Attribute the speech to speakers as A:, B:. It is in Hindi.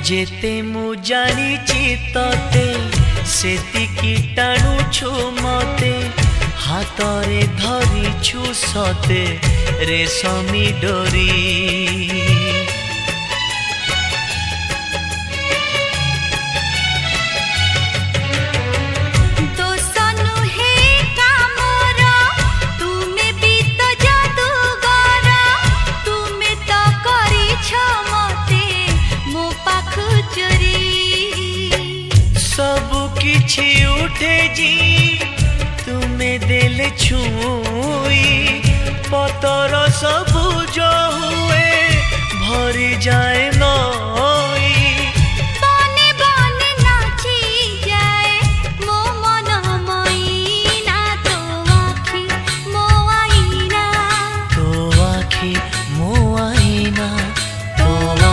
A: जेते मु जानिची तते सेतिकी टाणुछु मते हातरे धरिछु सते रेशमी डोरी। किछि उठे जी तुम्हें दिल छुई पतर सबुज हुए भरी जाए